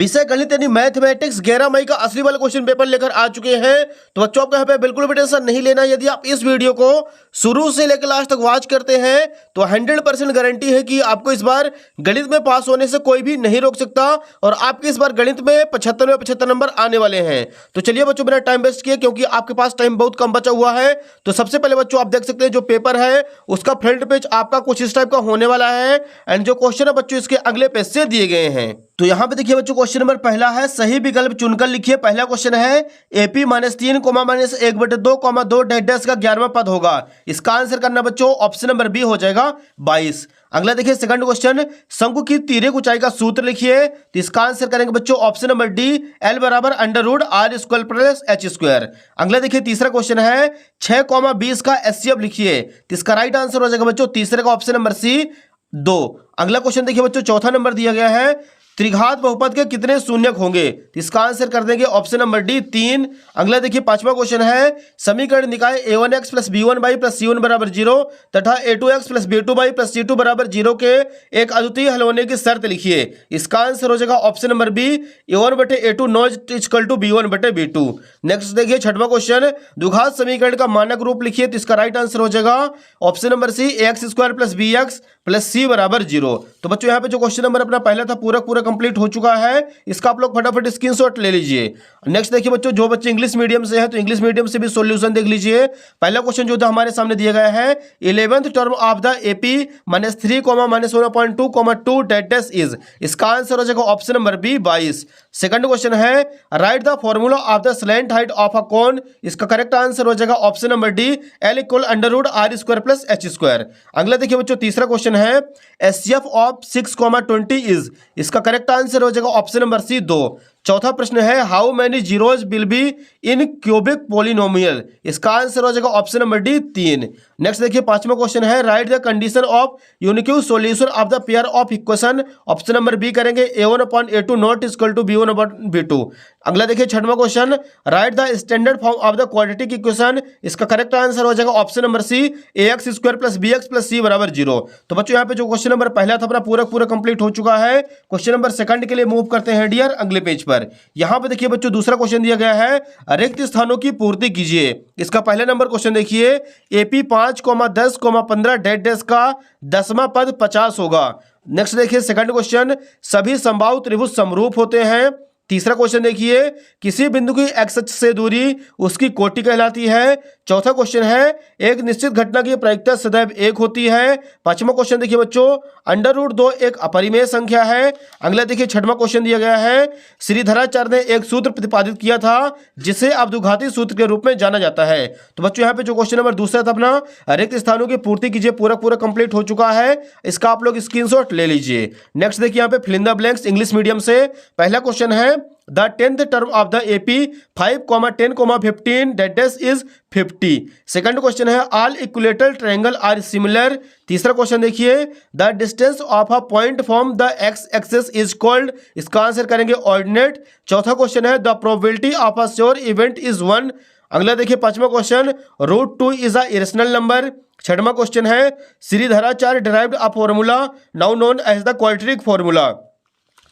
विषय गणित यानी मैथमेटिक्स 11 मई का असली वाला क्वेश्चन पेपर लेकर आ चुके हैं। तो बच्चों आपको यहाँ पे बिल्कुल भी टेंशन नहीं लेना। यदि आप इस वीडियो को शुरू से लेकर लास्ट तक वॉच करते हैं तो 100% गारंटी है कि आपको इस बार गणित में पास होने से कोई भी नहीं रोक सकता और आपके इस बार गणित में 75 में 75 नंबर आने वाले हैं। तो चलिए बच्चों, बिना टाइम वेस्ट किए, क्योंकि आपके पास टाइम बहुत कम बचा हुआ है, तो सबसे पहले बच्चों आप देख सकते हैं जो पेपर है उसका फ्रंट पेज आपका कुछ इस टाइप का होने वाला है एंड जो क्वेश्चन है बच्चों इसके अगले पेज से दिए गए हैं। तो यहाँ पे देखिए बच्चों, क्वेश्चन नंबर पहला है, सही विकल्प चुनकर लिखिए। पहला क्वेश्चन है AP -3, -1/2, 2 डैश का 11वां पद होगा। इसका आंसर करना बच्चों ऑप्शन नंबर बी हो जाएगा 22। अगला देखिए सेकंड क्वेश्चन, शंकु की तिर्यक ऊंचाई का सूत्र लिखिए। तो इसका आंसर करेंगे बच्चों option number D, L = √R² + H²। अगला देखिए तीसरा क्वेश्चन है, 6,20 का HCF लिखिए। तो इसका राइट आंसर हो जाएगा बच्चों तीसरे का ऑप्शन नंबर सी 2। अगला क्वेश्चन देखिए बच्चों, चौथा नंबर दिया गया है, त्रिघात बहुपद के कितने शून्यक होंगे। इसका आंसर कर देंगे ऑप्शन नंबर डी 3। अगला देखिए पांचवा क्वेश्चन है, समीकरण निकाय a1x + b1y + c1 = 0 तथा a2x + b2y + c2 = 0 के एक अद्वितीय हल होने की शर्त लिखिए। इसका आंसर हो जाएगा option number B, a1/a2 ≠ b1/b2। Next देखिए छठवां क्वेश्चन, द्विघात समीकरण का मानक रूप लिखिए। तो इसका राइट आंसर हो जाएगा option number C, ax² + bx + c = 0। तो बच्चों यहाँ पे जो क्वेश्चन नंबर अपना पहला था पूरा कंप्लीट हो चुका है। इसका आप लोग फटाफट स्क्रीनशॉट ले लीजिए। नेक्स्ट देखिए बच्चों, जो बच्चे इंग्लिश मीडियम से हैं तो इंग्लिश मीडियम से भी सॉल्यूशन देख लीजिए। पहला क्वेश्चन जो था हमारे सामने दिया गया है, 11th term of the AP -3, -1.2, 2 dash is. इसका आंसर हो जाएगा option number B 22। Second question है, right the formula of the slant height of a cone. इसका करेक्ट आंसर हो जाएगा option number D, L = √R² + H²। अगला देखिए बच्चों तीसरा क्वेश्चन है, HCF ऑफ 6,20 इज। इसका करेक्ट आंसर हो जाएगा ऑप्शन नंबर सी 2। चौथा प्रश्न है, how many zeros will be in cubic polynomial. इसका आंसर हो जाएगा ऑप्शन नंबर डी 3। नेक्स्ट देखिए पांचवा क्वेश्चन है, right the condition of unique solution of the pair of equation. Option number B करेंगे a1/a2 ≠ b1/b2। अगला देखिए छठवां question, write the standard form of the quadratic equation. इसका करेक्ट आंसर हो जाएगा option number C, ax² + bx + c = 0। तो बच्चों यहाँ पे जो क्वेश्चन नंबर पहला था अपना पूरा कंप्लीट हो चुका है। क्वेश्चन नंबर सेकंड के लिए मूव करते हैं डियर अगले पेज पर। यहां पे देखिए बच्चों दूसरा क्वेश्चन दिया गया है, रिक्त स्थानों की पूर्ति कीजिए। इसका पहला नंबर क्वेश्चन देखिए, AP 5, 10, 15 डैश का 10वां पद 50 होगा। नेक्स्ट देखिए सेकंड क्वेश्चन, सभी समबाहु त्रिभुज समरूप होते हैं। तीसरा क्वेश्चन देखिए, किसी बिंदु की x अक्ष से दूरी उसकी कोटि कहलाती है। चौथा क्वेश्चन है, एक निश्चित घटना की प्रायिकता सदैव 1 होती है। पांचवा क्वेश्चन देखिए बच्चों, √2 एक अपरिमेय संख्या है। अगला देखिए छठवां क्वेश्चन दिया गया है, श्रीधराचार्य ने एक सूत्र प्रतिपादित किया था जिसे अब द्विघाती सूत्र के रूप में जाना जाता है। तो बच्चों यहाँ पे जो क्वेश्चन नंबर दूसरा था अपना, रिक्त स्थानों की पूर्ति कीजिए, पूरा कंप्लीट हो चुका है। इसका आप लोग स्क्रीनशॉट ले लीजिए। नेक्स्ट देखिए यहाँ पे fill in the blanks English medium से। पहला क्वेश्चन है, the 10th term of the AP 5, 10, 15 dash is 50। Second question है, all equilateral triangle are similar. तीसरा क्वेश्चन देखिए, the distance of a point from the x axis is called. इसका answer करेंगे ordinate. चौथा question है, the probability of a sure event is 1। अगला देखिए पांचवा question, √2 is a irrational number. छठवां क्वेश्चन है, Shridharacharya derived a formula now known as the quadratic formula.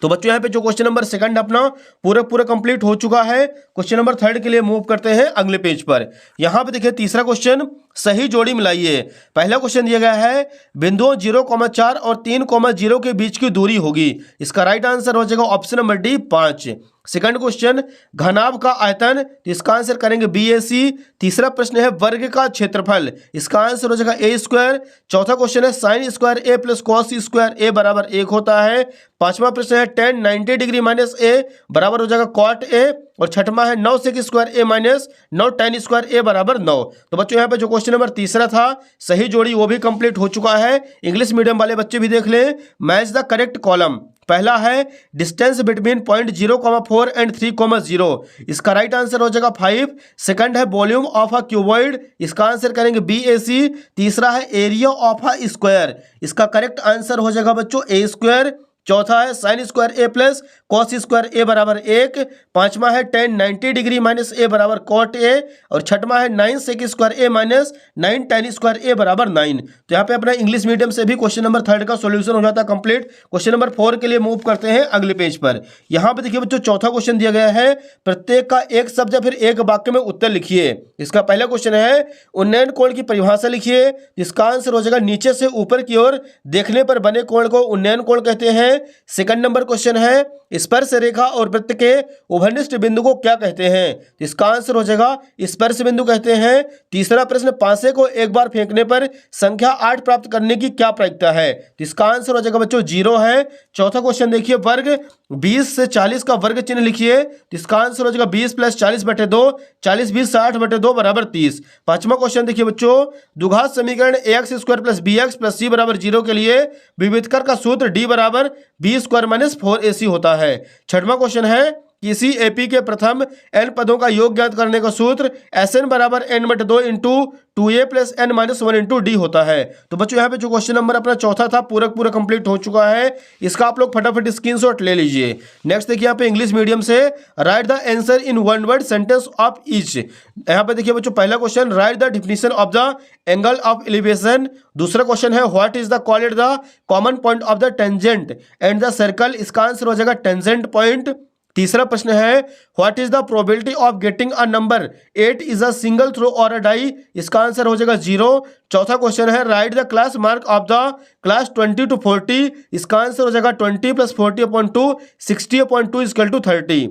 तो बच्चों यहाँ पे जो क्वेश्चन नंबर सेकंड अपना पूरा कंप्लीट हो चुका है। क्वेश्चन नंबर थर्ड के लिए मूव करते हैं अगले पेज पर। यहाँ पे देखिए तीसरा क्वेश्चन, सही जोड़ी मिलाइए। पहला क्वेश्चन दिया गया है, बिंदुओं 0,4 और 3,0 के बीच की दूरी होगी। इसका राइट आंसर हो जाएगा option number D 5। Second question, घनाभ का आयतन। तो इसका आंसर करेंगे BAC। तीसरा प्रश्न है, वर्ग का क्षेत्रफल। इसका आंसर हो जाएगा A²। चौथा क्वेश्चन है, sin² A + cos² A = 1 होता है। पांचवा प्रश्न है, tan 90 डिग्री -A बराबर हो जाएगा cot A। और छठवां है, 9 sec² A - 9 tan² A = 9। तो बच्चों यहाँ पे जो क्वेश्चन नंबर तीसरा था, सही जोड़ी, वो भी कंप्लीट हो चुका है। इंग्लिश मीडियम वाले बच्चे भी देख लें। Match the correct column. पहला है, डिस्टेंस बिटवीन पॉइंट 0,4 एंड 3,0। इसका राइट आंसर हो जाएगा 5। सेकंड है, वॉल्यूम ऑफ अ क्यूबॉइड। इसका आंसर करेंगे BAC। तीसरा है, एरिया ऑफ अ स्क्वायर। इसका करेक्ट आंसर हो जाएगा बच्चों A²। चौथा है साइन स्क्वायर ए प्लस कॉस स्क्वायर ए बराबर 1, पांचवा है टेन 90 डिग्री माइनस ए बराबर कॉट ए, और छठवा है 9 सेक स्क्वायर ए माइनस 9 टेन स्क्वायर ए बराबर 9। तो यहाँ पे अपना इंग्लिश मीडियम से भी क्वेश्चन नंबर 3 का सॉल्यूशन हो जाता है कंप्लीट। क्वेश्चन नंबर 4 के लिए मूव करते हैं अगले पेज पर। यहाँ पे देखिए बच्चों चौथा क्वेश्चन दिया गया है, प्रत्येक का एक शब्द या फिर एक वाक्य में उत्तर लिखिए। इसका पहला क्वेश्चन है उन्नयन कोण की परिभाषा लिखिए, जिसका आंसर हो जाएगा नीचे से ऊपर की ओर देखने पर बने कोण को उन्नयन कोण कहते हैं। सेकंड नंबर क्वेश्चन है स्पर्श रेखा और वृत्त के उभयनिष्ठ बिंदु को क्या कहते हैं, इसका आंसर हो जाएगा स्पर्श बिंदु कहते हैं। तीसरा प्रश्न पासे को एक बार फेंकने पर संख्या 8 प्राप्त करने की क्या प्रायिकता है, इसका आंसर हो जाएगा बच्चों 0 है। चौथा क्वेश्चन देखिए वर्ग 20 से 40 का वर्ग चिन्ह लिखिए, इसका आंसर हो जाएगा 20 + 40/2, 40 20 60/2 बराबर 30। पांचवा क्वेश्चन देखिए बच्चों द्विघात समीकरण ax² + bx + c बराबर 0 के लिए विविधकर का सूत्र d बराबर b² - 4ac होता है। छठवां क्वेश्चन है किसी एपी के प्रथम n पदों का योग ज्ञात करने का सूत्र Sn बराबर n/2 × 2a + n - 1 × d होता है। तो बच्चों यहाँ पे जो क्वेश्चन नंबर अपना चौथा था पूरा कंप्लीट हो चुका है, इसका आप लोग फटाफट स्क्रीनशॉट ले लीजिए। नेक्स्ट देखिए यहाँ पे इंग्लिश मीडियम से write the answer in one word sentence of each. यहाँ पे देखिए बच्चों पहला question write the definition of the angle of elevation. दूसरा क्वेश्चन है what is the called the common point of the tangent and the circle, इसका answer हो जाएगा टेंजेंट पॉइंट। तीसरा प्रश्न है what is the probability of getting a number 8 is a single throw और अ die, इसका आंसर हो जाएगा 0। चौथा क्वेश्चन है right the class mark of the class 20 to 40, इसका आंसर हो जाएगा 20 + 40/2 60/2 = 30।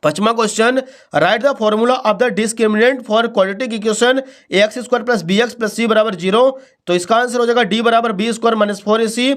पांचवा question write the formula of the discriminant for quadratic equation ax² + bx + c बराबर 0, तो इसका आंसर हो जाएगा d बराबर b² - 4ac।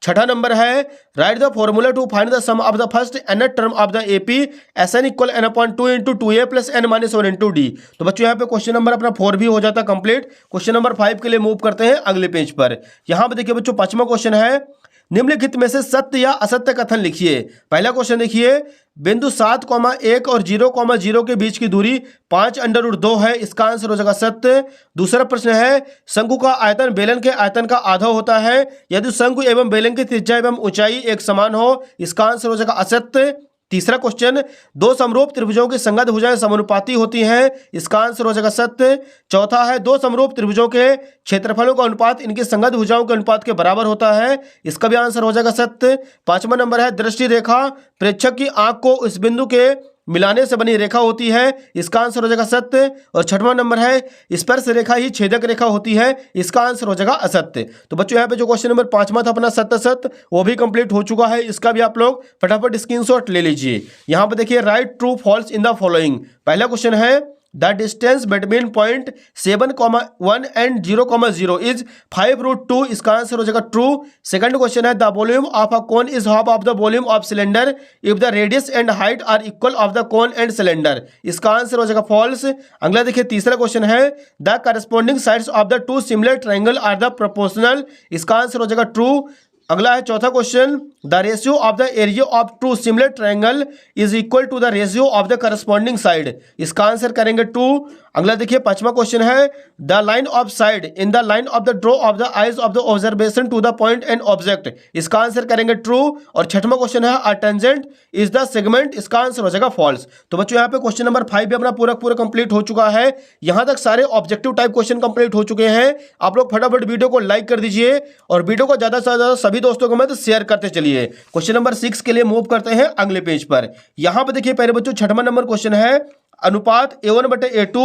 छठा नंबर है right the formula to find the sum of the first nth term of the AP Sn = n/2 × 2a + n - 1 × d। तो बच्चों यहाँ पे क्वेश्चन नंबर अपना 4 भी हो जाता है कंप्लीट। क्वेश्चन नंबर 5 के लिए मूव करते हैं अगले पेज पर। यहाँ पे देखिए बच्चों पांचवा क्वेश्चन है निम्नलिखित में से सत्य या असत्य कथन लिखिए। पहला क्वेश्चन देखिए बिंदु 7,1 और 0,0 के बीच की दूरी 5√2 है, इसका आंसर हो जाएगा सत्य। दूसरा प्रश्न है शंकु का आयतन बेलन के आयतन का आधा होता है यदि शंकु एवं बेलन की त्रिज्या एवं ऊंचाई एक समान हो, इसका आंसर हो जाएगा असत्य। तीसरा क्वेश्चन दो समरूप त्रिभुजों की संगत भुजाएं समानुपाती होती हैं, इसका आंसर हो जाएगा सत्य। चौथा है दो समरूप त्रिभुजों के क्षेत्रफलों का अनुपात इनकी संगत भुजाओं के अनुपात के बराबर होता है, इसका भी आंसर हो जाएगा सत्य। पांचवा नंबर है दृष्टि रेखा प्रेक्षक की आंख को इस बिंदु के मिलाने से बनी रेखा होती है, इसका आंसर हो जाएगा सत्य। और छठवां नंबर है स्पर्श रेखा ही छेदक रेखा होती है, इसका आंसर हो जाएगा असत्य। तो बच्चों यहाँ पे जो क्वेश्चन नंबर 5वां था अपना सत्य वो भी कंप्लीट हो चुका है, इसका भी आप लोग फटाफट स्क्रीनशॉट ले लीजिए। यहाँ पे देखिए write true false in the following. पहला क्वेश्चन है the distance between point 7,1 and 0,0 is 5√2, इसका आंसर हो जाएगा ट्रू। सेकंड क्वेश्चन है the volume of a cone is half of the volume of cylinder if the radius and height are equal of the cone and cylinder, इसका answer हो जाएगा false. अगला देखिए तीसरा क्वेश्चन है the corresponding sides of the to similar triangle are the proportional, इसका answer हो जाएगा ट्रू। अगला है चौथा question the ratio of the area of two similar triangle is equal to the ratio of the corresponding side, इसका answer करेंगे true. अगला देखिए पांचवा क्वेश्चन है the line of side in the line of the draw of the eyes of the observation to the point and object, इसका answer करेंगे true. और छठवां क्वेश्चन है a tangent is the segment, इसका आंसर हो जाएगा false. तो बच्चों यहाँ पे क्वेश्चन नंबर 5 भी अपना पूरा कंप्लीट हो चुका है। यहाँ तक सारे ऑब्जेक्टिव टाइप क्वेश्चन कंप्लीट हो चुके हैं। आप लोग फटाफट वीडियो को लाइक कर दीजिए और वीडियो को ज्यादा से ज्यादा सभी दोस्तों को मत शेयर करते चलिए। क्वेश्चन नंबर 6 के लिए मूव करते हैं अगले पेज पर। यहाँ पे देखिए पहले बच्चों छठवां नंबर क्वेश्चन है अनुपात a1/a2,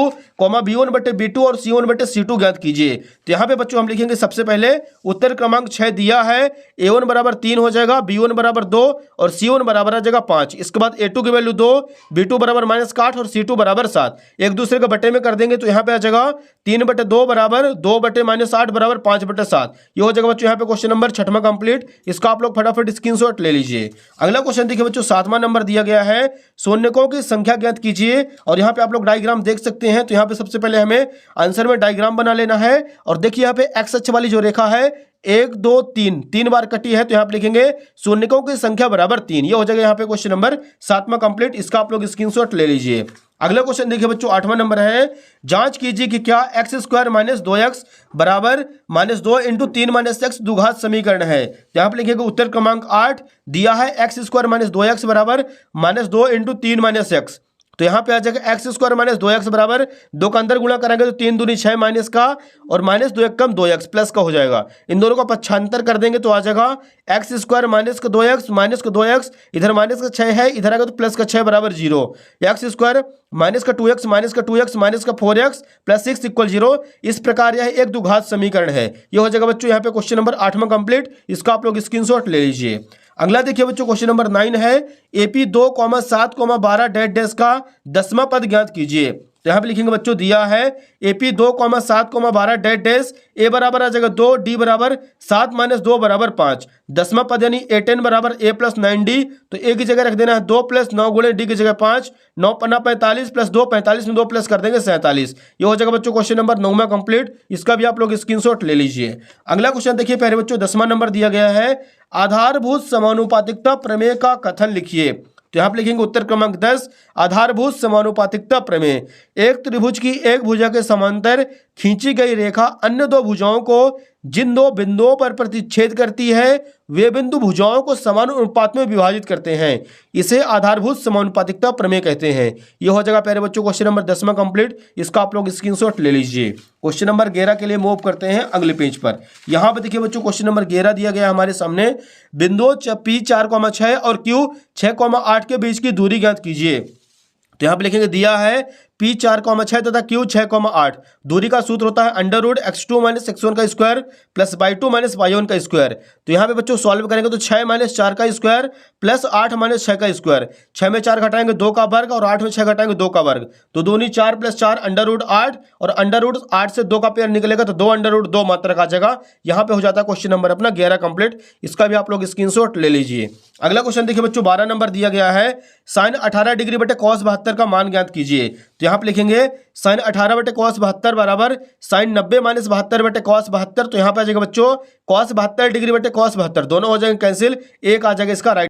b1/b2 और c1/c2 ज्ञात कीजिए। तो यहाँ पे बच्चों हम लिखेंगे सबसे पहले उत्तर क्रमांक 6 दिया है, a1 बराबर 3 हो जाएगा, b1 बराबर 2 और c1 बराबर आ जाएगा 5। इसके बाद a2 की वैल्यू 2, b2 बराबर -8 और c2 बराबर 7। एक दूसरे के बटे में कर देंगे तो यहाँ पे आ जाएगा 3/2 बराबर 2/-8 बराबर 5/7। ये हो जाएगा बच्चों यहाँ पे क्वेश्चन नंबर 6वां कंप्लीट। इसका आप लोग फटाफट स्क्रीनशॉट ले लीजिए। अगला क्वेश्चन देखिए बच्चों 7वां नंबर दिया गया है शून्यकों की संख्या ज्ञात कीजिए। और यहाँ पे आप लोग डायग्राम देख सकते हैं। तो यहाँ पे सबसे पहले हमें आंसर में डायग्राम बना लेना है और देखिए यहाँ पे एक्स अक्ष वाली जो रेखा है 1 2 3 तीन बार कटी है, तो यहाँ पे लिखेंगे शून्यकों की संख्या बराबर 3। ये हो जाएगा यहाँ पे क्वेश्चन नंबर 7वां कंप्लीट। इसका आप लोग स्क्रीनशॉट ले लीजिए। अगला क्वेश्चन देखिए बच्चों 8वां नंबर है, जांच कीजिए कि क्या एक्स स्क्वायर माइनस 2x बराबर -2 इंटू 3 माइनस एक्स द्विघात समीकरण है। यहाँ पे लिखेगा उत्तर क्रमांक 8 दिया है एक्स स्क्वायर माइनस 2x बराबर -2 इंटू 3 माइनस एक्स। तो यहाँ पे आ जाएगा एक्स स्क्वायर माइनस 2x बराबर 2 का अंदर गुणा करेंगे तो 3 दूनी 6 माइनस का और माइनस 2 एक कम 2x प्लस का हो जाएगा। इन दोनों का पक्षांतर कर देंगे तो आ जाएगा एक्स स्क्वायर माइनस का 2x माइनस का 2x, इधर माइनस का 6 है, इधर आएगा तो प्लस का 6 बराबर 0। एक्स स्क्वायर माइनस का 2x माइनस का 2x माइनस का 4x प्लस 6 इक्वल 0। इस प्रकार यह एक द्विघात समीकरण है। ये हो जाएगा बच्चों यहाँ पे क्वेश्चन नंबर 8वां कंप्लीट। इसका आप लोग स्क्रीनशॉट ले लीजिए। अगला देखिए बच्चों क्वेश्चन नंबर 9 है, AP 2,7,12 डैश डैश का 10वां पद ज्ञात कीजिए। तो यहाँ पे लिखेंगे बच्चों दिया है AP 2,7,12 डैश डैश, ए बराबर आ जाएगा 2, डी बराबर 7 माइनस 2 बराबर 5। 10वां पद यानी A10 बराबर A प्लस 9D, तो ए की जगह रख देना है 2 प्लस 9 गुणे डी की जगह 5, 9 पन्ना 45 प्लस 2, 45 में 2 प्लस कर देंगे 47। ये हो जाएगा बच्चों क्वेश्चन नंबर 9वां कंप्लीट। इसका भी आप लोग स्क्रीनशॉट ले लीजिए। अगला क्वेश्चन देखिए पहले बच्चों 10वां नंबर दिया गया है, आधारभूत समानुपातिकता प्रमेय का कथन लिखिए। तो यहाँ पे लिखेंगे उत्तर क्रमांक 10 आधारभूत समानुपातिकता प्रमेय। एक त्रिभुज की एक भुजा के समांतर खींची गई रेखा अन्य दो भुजाओं को जिन दो बिंदुओं पर प्रतिच्छेद करती है वे बिंदु भुजाओं को समान अनुपात में विभाजित करते हैं। इसे आधारभूत समानुपातिकता प्रमेय कहते हैं। यह हो जाएगा प्यारे बच्चों क्वेश्चन नंबर 10वां कंप्लीट। इसका आप लोग स्क्रीनशॉट ले लीजिए। क्वेश्चन नंबर 11 के लिए मूव करते हैं अगले पेज पर। यहाँ पे देखिए बच्चों क्वेश्चन नंबर 11 दिया गया हमारे सामने, बिंदुओं P 4,6 और Q 6,8 के बीच की दूरी ज्ञात कीजिए। तो यहाँ पे लिखेंगे दिया है P 4,6 तथा Q 6,8। दूरी का सूत्र होता है √x2 माइनस x1 का square plus y2 minus y1 का स्क्वायर। तो यहाँ पे बच्चों सॉल्व करेंगे तो 6 माइनस 4 का स्क्वायर प्लस 8 माइनस 6 का स्क्वायर। 6 में 4 घटाएंगे 2 का वर्ग और 8 में 6 घटाएंगे 2 का वर्ग, तो दूनी 4 प्लस 4 √8 और √8 से 2 का पेयर निकलेगा तो 2 √2 मात्रक आ जाएगा। यहाँ पे हो जाता है क्वेश्चन नंबर अपना 11 कंप्लीट। इसका भी आप लोग स्क्रीनशॉट ले लीजिए। अगला क्वेश्चन देखिए बच्चों 12 नंबर दिया गया है, साइन 18 डिग्री बटे cos 72 का मान ज्ञात कीजिए। तो यहाँ पे लिखेंगे साइन 18 बटे cos 72 बराबर साइन 90 माइनस 72 बटे cos 72। तो यहाँ पे आ जाएगा बच्चों cos 72 डिग्री बटे cos 72, दोनों हो जाएंगे कैंसिल, एक आ जाएगा इसका राइट